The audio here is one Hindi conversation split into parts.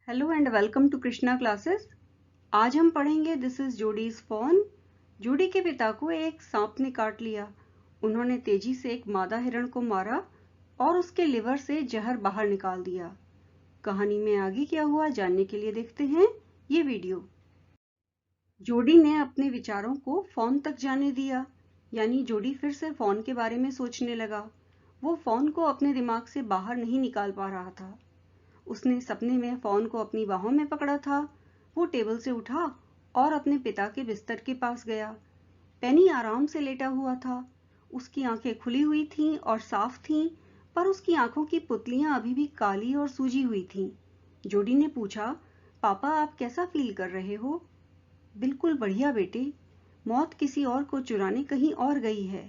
Hello and welcome to Krishna classes. आज हम पढ़ेंगे this is Judy's phone. Judy के पिता को एक सांप ने काट लिया। उन्होंने तेजी से एक मादा हिरण को मारा और उसके लिवर से जहर बाहर निकाल दिया। कहानी में आगे क्या हुआ जानने के लिए देखते हैं ये वीडियो। जूडी ने अपने विचारों को फोन तक जाने दिया, यानी जूडी फिर से फोन के बारे में सोचने लगा। वो फोन को अपने दिमाग से बाहर नहीं निकाल पा रहा था। उसने सपने में फोन को अपनी बाहों में पकड़ा था। वो टेबल से उठा और अपने पिता के बिस्तर के पास गया। पेनी आराम से लेटा हुआ था। उसकी आंखें खुली हुई थीं और साफ थीं, पर उसकी आंखों की पुतलियां अभी भी काली और सूजी हुई थीं। जोडी ने पूछा, पापा आप कैसा फील कर रहे हो? बिल्कुल बढ़िया बेटे, मौत किसी और को चुराने कहीं और गई है,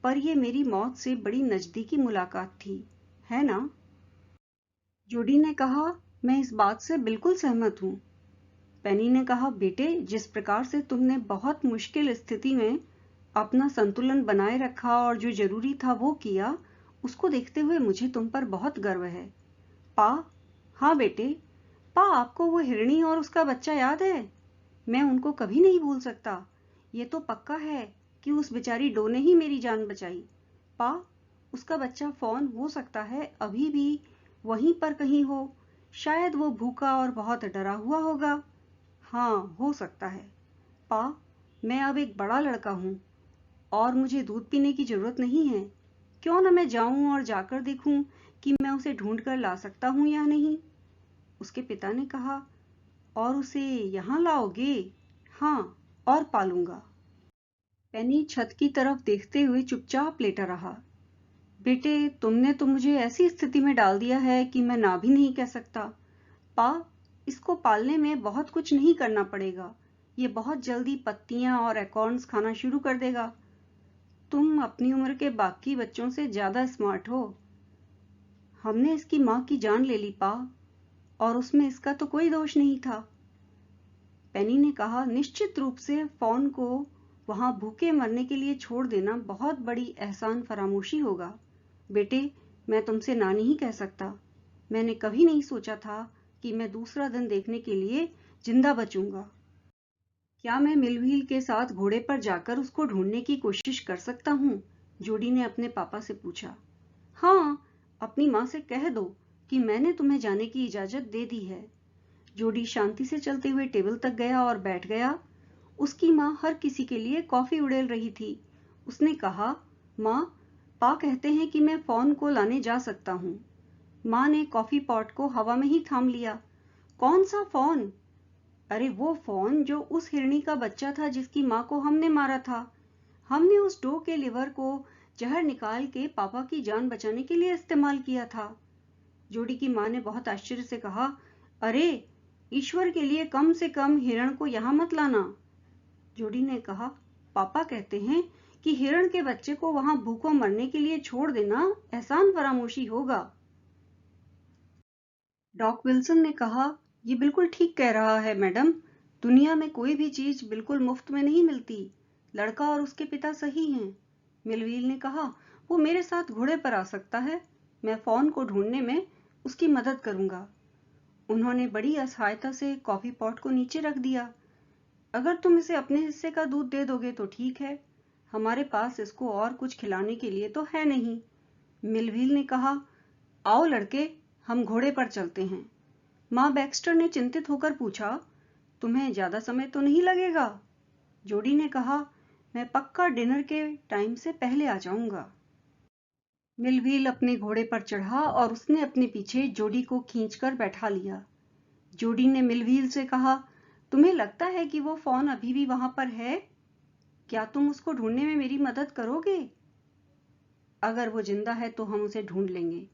पर यह मेरी मौत से बड़ी नजदीकी मुलाकात थी, है ना? जूडी ने कहा, मैं इस बात से बिल्कुल सहमत हूँ। पेनी ने कहा, बेटे जिस प्रकार से तुमने बहुत मुश्किल स्थिति में अपना संतुलन बनाए रखा और जो जरूरी था वो किया, उसको देखते हुए मुझे तुम पर बहुत गर्व है। पा, हाँ बेटे, पा आपको वो हिरणी और उसका बच्चा याद है? मैं उनको कभी नहीं भूल सकता। ये तो पक्का है कि उस बेचारी डो ने ही मेरी जान बचाई। पा, उसका बच्चा फोन हो सकता है अभी भी वहीं पर कहीं हो। शायद वो भूखा और बहुत डरा हुआ होगा। हाँ, हो सकता है। पा, मैं अब एक बड़ा लड़का हूँ और मुझे दूध पीने की जरूरत नहीं है। क्यों न मैं जाऊं और जाकर देखूं कि मैं उसे ढूंढ कर ला सकता हूं या नहीं। उसके पिता ने कहा, और उसे यहाँ लाओगे? हाँ, और पालूंगा। पेनी छत की तरफ देखते हुए चुपचाप लेटा रहा। बेटे तुमने तो मुझे ऐसी स्थिति में डाल दिया है कि मैं ना भी नहीं कह सकता। पा, इसको पालने में बहुत कुछ नहीं करना पड़ेगा। ये बहुत जल्दी पत्तियां और एकॉर्न्स खाना शुरू कर देगा। तुम अपनी उम्र के बाकी बच्चों से ज्यादा स्मार्ट हो। हमने इसकी माँ की जान ले ली पा, और उसमें इसका तो कोई दोष नहीं था। पेनी ने कहा, निश्चित रूप से फोन को वहां भूखे मरने के लिए छोड़ देना बहुत बड़ी एहसान फरामोशी होगा। बेटे मैं तुमसे ना नहीं कह सकता। मैंने कभी नहीं सोचा था कि मैं दूसरा दिन देखने के लिए जिंदा बचूंगा। क्या मैं मिलव्हील के साथ घोड़े पर जाकर उसको ढूंढने की कोशिश कर सकता हूँ? जोडी ने अपने पापा से पूछा। हाँ, अपनी माँ से कह दो कि मैंने तुम्हें जाने की इजाजत दे दी है। जोडी शांति से चलते हुए टेबल तक गया और बैठ गया। उसकी माँ हर किसी के लिए कॉफी उड़ेल रही थी। उसने कहा, माँ, पा कहते हैं कि मैं फोन को लाने जा सकता हूँ। माँ ने कॉफी पॉट को हवा में ही थाम लिया। कौन सा फोन? अरे वो फोन जो उस हिरणी का बच्चा था जिसकी माँ को हमने मारा था। हमने उस डो के लिवर को जहर निकाल के पापा की जान बचाने के लिए इस्तेमाल किया था। जोडी की माँ ने बहुत आश्चर्य से कहा, अरे ईश्वर के लिए कम से कम हिरण को यहाँ मत लाना। जोडी ने कहा, पापा कहते हैं कि हिरण के बच्चे को वहां भूखों मरने के लिए छोड़ देना एहसान फरामोशी होगा। डॉक विल्सन ने कहा, ये बिल्कुल ठीक कह रहा है मैडम। दुनिया में कोई भी चीज बिल्कुल मुफ्त में नहीं मिलती। लड़का और उसके पिता सही हैं। मिलव्हील ने कहा, वो मेरे साथ घोड़े पर आ सकता है। मैं फोन को ढूंढने में उसकी मदद करूंगा। उन्होंने बड़ी असहायता से कॉफी पॉट को नीचे रख दिया। अगर तुम इसे अपने हिस्से का दूध दे दोगे तो ठीक है। हमारे पास इसको और कुछ खिलाने के लिए तो है नहीं। मिलव्हील ने कहा, आओ लड़के, हम घोड़े पर चलते हैं। माँ बैक्स्टर ने चिंतित होकर पूछा, तुम्हें ज्यादा समय तो नहीं लगेगा? जोडी ने कहा, मैं पक्का डिनर के टाइम से पहले आ जाऊंगा। मिलव्हील अपने घोड़े पर चढ़ा और उसने अपने पीछे जोडी को खींचकर बैठा लिया। जोडी ने मिलव्हील से कहा, तुम्हें लगता है कि वो फोन अभी भी वहां पर है? क्या तुम उसको ढूंढने में मेरी मदद करोगे? अगर वो जिंदा है तो हम उसे ढूंढ लेंगे।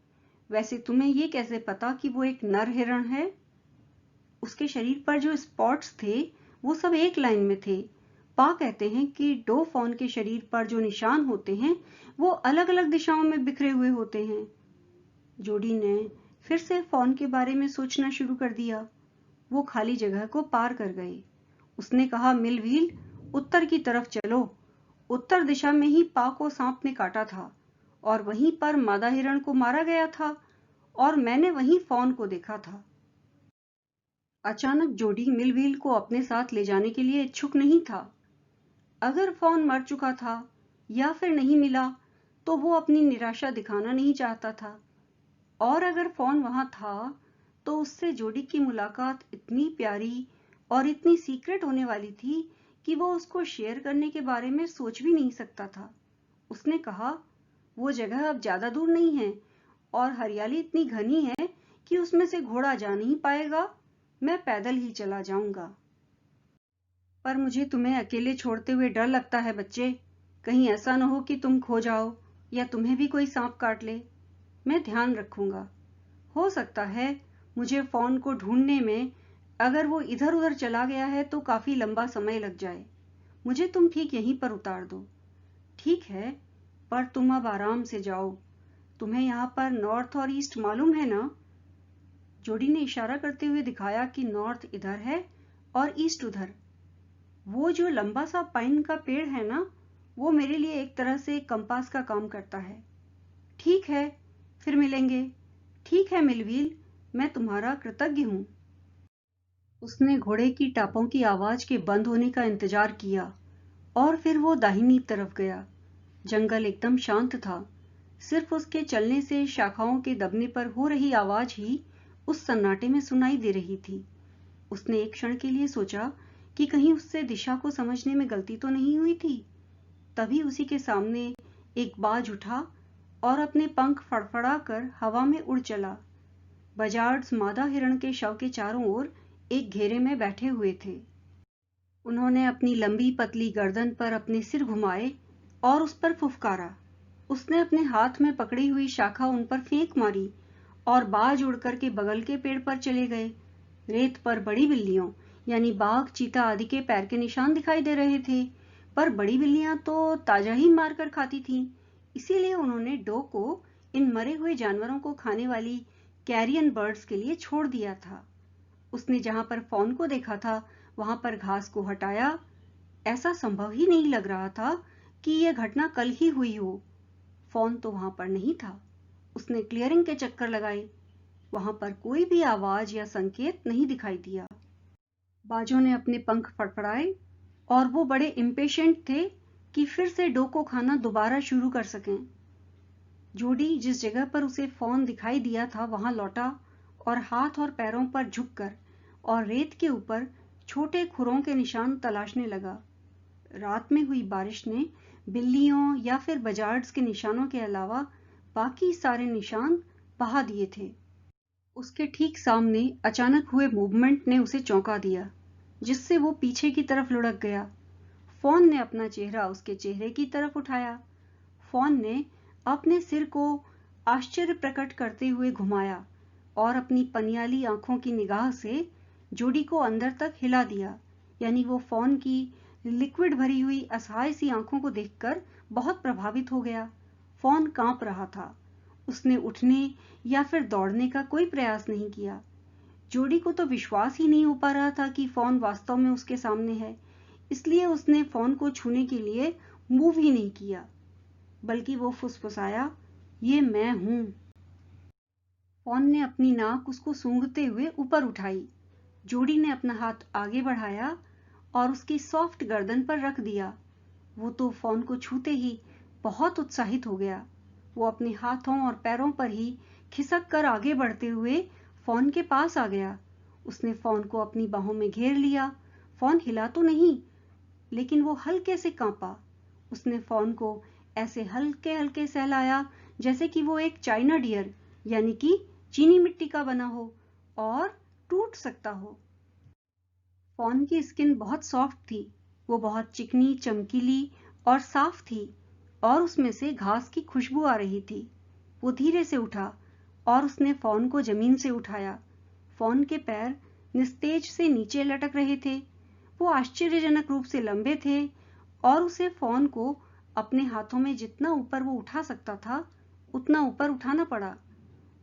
वैसे तुम्हें ये कैसे पता कि वो एक नर हिरण है? उसके शरीर पर जो स्पॉट्स थे वो सब एक लाइन में थे। पा कहते हैं कि डो फॉन के शरीर पर जो निशान होते हैं वो अलग अलग दिशाओं में बिखरे हुए होते हैं। जोडी ने फिर से फॉन के बारे में सोचना शुरू कर दिया। वो खाली जगह को पार कर गए। उसने कहा, मिलव्हील, उत्तर की तरफ चलो। उत्तर दिशा में ही पा को सांप ने काटा था और वहीं पर मादा हिरण को मारा गया था और मैंने वहीं फॉन को देखा था। अचानक जोडी मिलव्हील को अपने साथ ले जाने के लिए इच्छुक नहीं था। अगर फोन मर चुका था या फिर नहीं मिला तो वो अपनी निराशा दिखाना नहीं चाहता था, और अगर फोन वहां था तो उससे जोडी की मुलाकात इतनी प्यारी और इतनी सीक्रेट होने वाली थी कि वो उसको शेयर करने के बारे में सोच भी नहीं सकता था। उसने कहा, वो जगह अब ज्यादा दूर नहीं है और हरियाली इतनी घनी है कि उसमें से घोड़ा जा नहीं पाएगा। मैं पैदल ही चला जाऊंगा। पर मुझे तुम्हें अकेले छोड़ते हुए डर लगता है बच्चे। कहीं ऐसा न हो कि तुम खो जाओ या तुम्हें भी कोई सांप काट ले। मैं ध्यान रखूंगा। हो सकता है मुझे फोन को ढूंढने में अगर वो इधर उधर चला गया है तो काफी लंबा समय लग जाए। मुझे तुम ठीक यहीं पर उतार दो। ठीक है, पर तुम अब आराम से जाओ। तुम्हें यहाँ पर नॉर्थ और ईस्ट मालूम है ना? जोडी ने इशारा करते हुए दिखाया कि नॉर्थ इधर है और ईस्ट उधर। वो जो लंबा सा पाइन का पेड़ है ना, वो मेरे लिए एक तरह से कंपास का काम करता है। ठीक है, फिर मिलेंगे। ठीक है मिलव्हील, मैं तुम्हारा कृतज्ञ हूँ। उसने घोड़े की टापों की आवाज के बंद होने का इंतजार किया और फिर वो दाहिनी तरफ गया। जंगल एकदम शांत था। सिर्फ उसके चलने से शाखाओं के दबने पर हो रही आवाज ही उस सन्नाटे में सुनाई दे रही थी। उसने एक क्षण के लिए सोचा कि कहीं उससे दिशा को समझने में गलती तो नहीं हुई थी। तभी उसी के सामने एक बाज उठा और अपने पंख फड़फड़ाकर हवा में उड़ चला। बजार्ड्स मादा हिरण के शव के चारों ओर एक घेरे में बैठे हुए थे। उन्होंने अपनी लंबी पतली गर्दन पर अपने सिर घुमाए और उस पर फुफकारा। उसने अपने हाथ में पकड़ी हुई शाखा उन पर फेंक मारी और बाज उड़कर के बगल के पेड़ पर चले गए। रेत पर बड़ी बिल्लियों यानी बाघ, चीता आदि के पैर के निशान दिखाई दे रहे थे, पर बड़ी बिल्लियां तो ताजा ही मारकर खाती थीं। इसीलिए उन्होंने डो को इन मरे हुए जानवरों को खाने वाली कैरियन बर्ड्स के लिए छोड़ दिया था। उसने जहां पर फॉन को देखा था वहां पर घास को हटाया। ऐसा संभव ही नहीं लग रहा था कि यह घटना कल ही हुई हो। फॉन तो वहां पर नहीं था। उसने क्लियरिंग के चक्कर लगाए, वहां पर कोई भी आवाज या संकेत नहीं दिखाई दिया। बाजों ने अपने पंख फड़फड़ाए और वो बड़े इम्पेशेंट थे कि फिर से डो को खाना दोबारा शुरू कर सकें। जोडी जिस जगह पर उसे फॉन दिखाई दिया था वहां लौटा और हाथ और पैरों पर झुककर और रेत के ऊपर छोटे खुरों के निशान तलाशने लगा। रात में हुई बारिश ने बिल्लियों या फिर बजार्ड्स के निशानों के अलावा बाकी सारे निशान बहा दिए थे। उसके ठीक सामने अचानक हुए मूवमेंट ने उसे चौंका दिया, जिससे वो पीछे की तरफ लुढ़क गया। फॉन ने अपना चेहरा उसके चेहरे की तरफ उठाया। फॉन ने अपने सिर को आश्चर्य प्रकट करते हुए घुमाया और अपनी पनियाली आंखों की निगाह से जोडी को अंदर तक हिला दिया। यानी वो फॉन की लिक्विड भरी हुई असहाय सी आंखों को देखकर बहुत प्रभावित हो गया। फॉन कांप रहा था। उसने उठने या फिर दौड़ने का कोई प्रयास नहीं किया। जोडी को तो विश्वास ही नहीं हो पा रहा था कि फॉन वास्तव में उसके सामने है, इसलिए उसने फॉन को छूने के लिए मूव ही नहीं किया, बल्कि वो फुसफुसाया, ये मैं हूं। फॉन ने अपनी नाक उसको सूंघते हुए ऊपर उठाई। जोडी ने अपना हाथ आगे बढ़ाया और उसकी सॉफ्ट गर्दन पर रख दिया। वो तो फॉन को छूते ही बहुत उत्साहित हो गया। वो अपने हाथों और पैरों पर ही खिसक कर आगे बढ़ते हुए फॉन के पास आ गया। उसने फॉन को अपनी बाहों में घेर लिया। फॉन हिला तो नहीं, लेकिन वो हल्के से कांपा। उसने फॉन को ऐसे हल्के हल्के सहलाया जैसे कि वो एक चाइना डियर यानी कि चीनी मिट्टी का बना हो और टूट सकता हो। फॉन की स्किन बहुत सॉफ्ट थी। वो बहुत चिकनी, चमकीली और साफ थी और उसमें से घास की खुशबू आ रही थी। वो धीरे से उठा और उसने फॉन को जमीन से उठाया। फॉन के पैर निस्तेज से नीचे लटक रहे थे। वो आश्चर्यजनक रूप से लंबे थे और उसे फॉन को अपने हाथों में जितना ऊपर वो उठा सकता था उतना ऊपर उठाना पड़ा।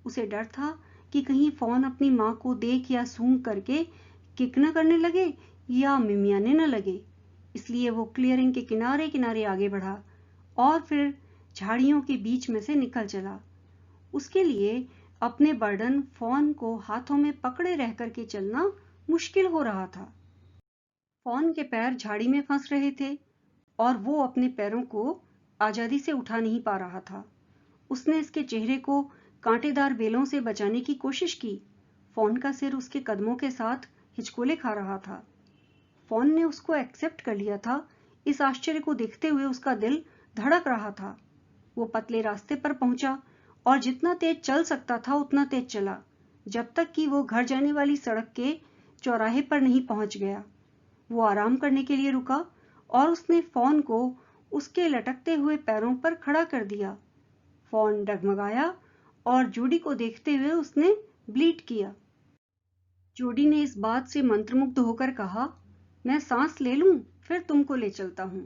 उसे डर था कि कहीं फॉन अपनी मां को देख या सूंघ करके किक न करने लगे या मिमियाने न लगे। इसलिए वो क्लियरिंग के किनारे किनारे आगे बढ़ा और फिर झाड़ियों के बीच में से निकल चला। उसके लिए अपने बर्डन फॉन को हाथों में पकड़े रह करके चलना मुश्किल हो रहा था। फॉन के पैर झाड़ी में फंस रहे थे और वो अपने पैरों को आजादी से उठा नहीं पा रहा था। उसने इसके चेहरे को कांटेदार बेलों से बचाने की कोशिश की। फॉन का सिर उसके कदमों के साथ हिचकोले खा रहा था। फॉन ने उसको एक्सेप्ट कर लिया था। इस आश्चर्य को देखते हुए उसका दिल धड़क रहा था। वो पतले रास्ते पर पहुंचा और जितना तेज चल सकता था उतना तेज चला, जब तक कि वो घर जाने वाली सड़क के चौराहे पर नहीं पहुंच गया। वो आराम करने के लिए रुका और उसने फॉन को उसके लटकते हुए पैरों पर खड़ा कर दिया। फॉन डगमगाया और जूडी को देखते हुए उसने ब्लीट किया। जूडी ने इस बात से मंत्रमुग्ध होकर कहा, मैं सांस ले लूं, फिर तुमको ले चलता हूं।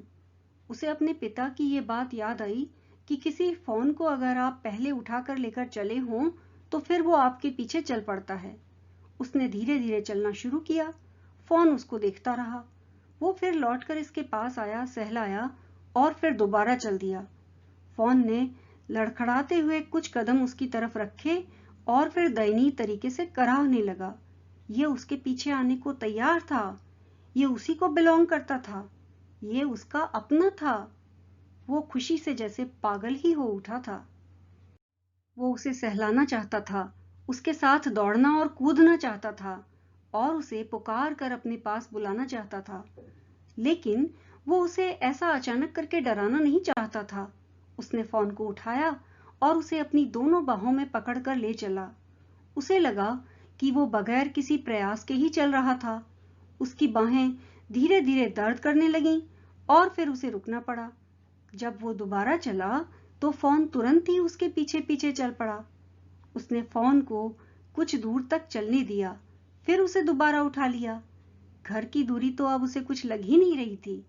उसे अपने पिता की ये बात याद आई कि किसी फॉन को अगर आप पहले उठाकर लेकर चले हों तो फिर वो आपके पीछे चल पड़ता है। उसने धीरे धीरे चलना शुरू किया। फॉन उसको देखता रहा। वो फिर लौटकर इसके पास आया, सहलाया और फिर दोबारा चल दिया। फॉन ने लड़खड़ाते हुए कुछ कदम उसकी तरफ रखे और फिर दयनीय तरीके से कराहने लगा। ये उसके पीछे आने को तैयार था। ये उसी को बिलोंग करता था। ये उसका अपना था। वो खुशी से जैसे पागल ही हो उठा था। वो उसे सहलाना चाहता था, उसके साथ दौड़ना और कूदना चाहता था और उसे पुकार कर अपने पास बुलाना चाहता था। लेकिन वो उसे ऐसा अचानक करके डराना नहीं चाहता था। उसने फॉन को उठाया और उसे अपनी दोनों बाहों में पकड़कर ले चला। उसे लगा कि वो बगैर किसी प्रयास के ही चल रहा था। उसकी बाहें धीरे धीरे दर्द करने लगीं और फिर उसे रुकना पड़ा। जब वो दोबारा चला तो फॉन तुरंत ही उसके पीछे पीछे चल पड़ा। उसने फॉन को कुछ दूर तक चलने दिया, फिर उसे दोबारा उठा लिया। घर की दूरी तो अब उसे कुछ लग ही नहीं रही थी।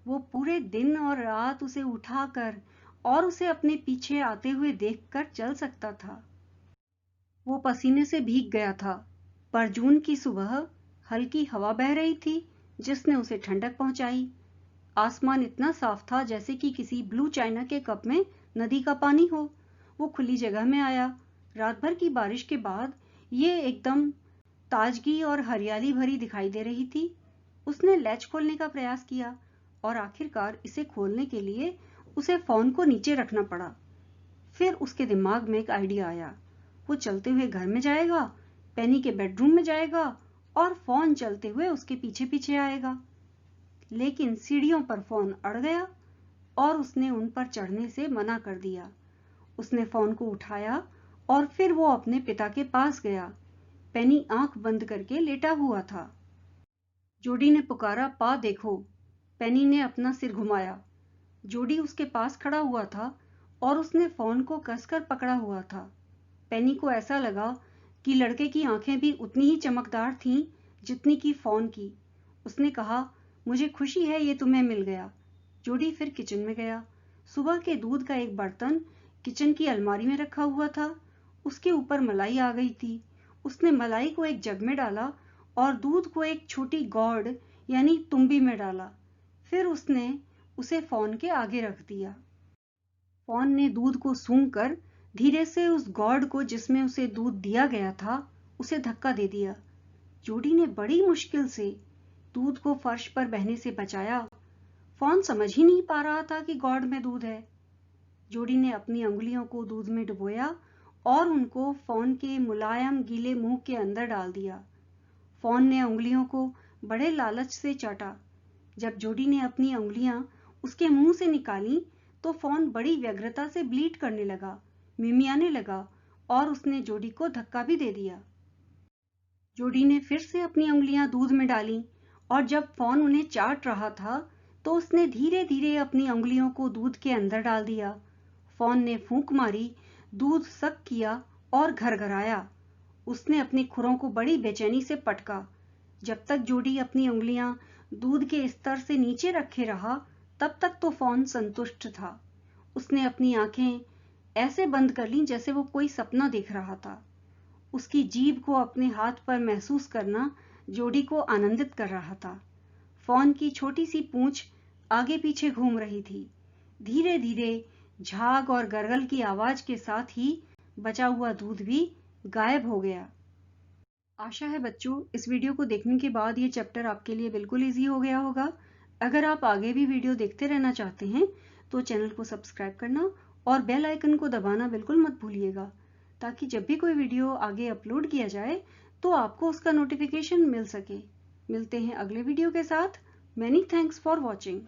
वो पूरे दिन और रात उसे उठाकर और उसे अपने पीछे आते हुए देखकर चल सकता था। वो पसीने से भीग गया था, पर जून की सुबह हल्की हवा बह रही थी जिसने उसे ठंडक पहुंचाई। आसमान इतना साफ था जैसे कि किसी ब्लू चाइना के कप में नदी का पानी हो। वो खुली जगह में आया। रात भर की बारिश के बाद ये एकदम ताजगी और हरियाली भरी दिखाई दे रही थी। उसने लैच खोलने का प्रयास किया और आखिरकार इसे खोलने के लिए उसे फोन को नीचे रखना पड़ा। फिर उसके दिमाग में एक आइडिया आया। वो चलते हुए घर में जाएगा, पेनी के बेडरूम में जाएगा और फोन चलते हुए उसके पीछे पीछे आएगा। लेकिन सीढ़ियों पर फोन अड़ गया और उसने उन पर चढ़ने से मना कर दिया। उसने फोन को उठाया और फिर वो अपने पिता के पास गया। पेनी आंख बंद करके लेटा हुआ था। जोडी ने पुकारा, पा देखो। पेनी ने अपना सिर घुमाया। जोडी उसके पास खड़ा हुआ था और उसने फोन को कसकर पकड़ा हुआ था। पेनी को ऐसा लगा कि लड़के की आंखें भी उतनी ही चमकदार थीं जितनी कि फोन की। उसने कहा, मुझे खुशी है ये तुम्हें मिल गया। जोडी फिर किचन में गया। सुबह के दूध का एक बर्तन किचन की अलमारी में रखा हुआ था। उसके ऊपर मलाई आ गई थी। उसने मलाई को एक जग में डाला और दूध को एक छोटी गौड़ यानी तुम्बी में डाला। फिर उसने उसे फोन के आगे रख दिया। फोन ने दूध को सूंघकर धीरे से उस गौड़ को जिसमें उसे दूध दिया गया था उसे धक्का दे दिया। जोडी ने बड़ी मुश्किल से दूध को फर्श पर बहने से बचाया। फोन समझ ही नहीं पा रहा था कि गौड़ में दूध है। जोडी ने अपनी उंगलियों को दूध में डुबोया और उनको फोन के मुलायम गीले मुंह के अंदर डाल दिया। फोन ने उंगलियों को बड़े लालच से चाटा। जब जोडी ने अपनी उंगलियां उसके मुंह से निकाली तो फोन बड़ी व्यग्रता से ब्लीट करने लगा, मिमियाने लगा और उसने जोडी को धक्का भी दे दिया। जोडी ने फिर से अपनी उंगलियां दूध में डाली और जब फोन उन्हें चाट रहा था तो उसने धीरे धीरे अपनी उंगलियों को दूध के अंदर डाल दिया। फोन ने फूंक मारी, दूध सक किया और घरघराया। उसने अपनी खुरों को बड़ी बेचैनी से पटका। जब तक जोडी अपनी उंगलियां दूध के स्तर से नीचे रखे रहा तब तक तो फोन संतुष्ट था। उसने अपनी आंखें ऐसे बंद कर लीं जैसे वो कोई सपना देख रहा था। उसकी जीभ को अपने हाथ पर महसूस करना जोडी को आनंदित कर रहा था। फोन की छोटी सी पूंछ आगे पीछे घूम रही थी। धीरे धीरे झाग और गरगल की आवाज के साथ ही बचा हुआ दूध भी गायब हो गया। आशा है बच्चों इस वीडियो को देखने के बाद ये चैप्टर आपके लिए बिल्कुल ईजी हो गया होगा। अगर आप आगे भी वीडियो देखते रहना चाहते हैं तो चैनल को सब्सक्राइब करना और बेल आइकन को दबाना बिल्कुल मत भूलिएगा, ताकि जब भी कोई वीडियो आगे अपलोड किया जाए तो आपको उसका नोटिफिकेशन मिल सके। मिलते हैं अगले वीडियो के साथ। Many thanks for watching.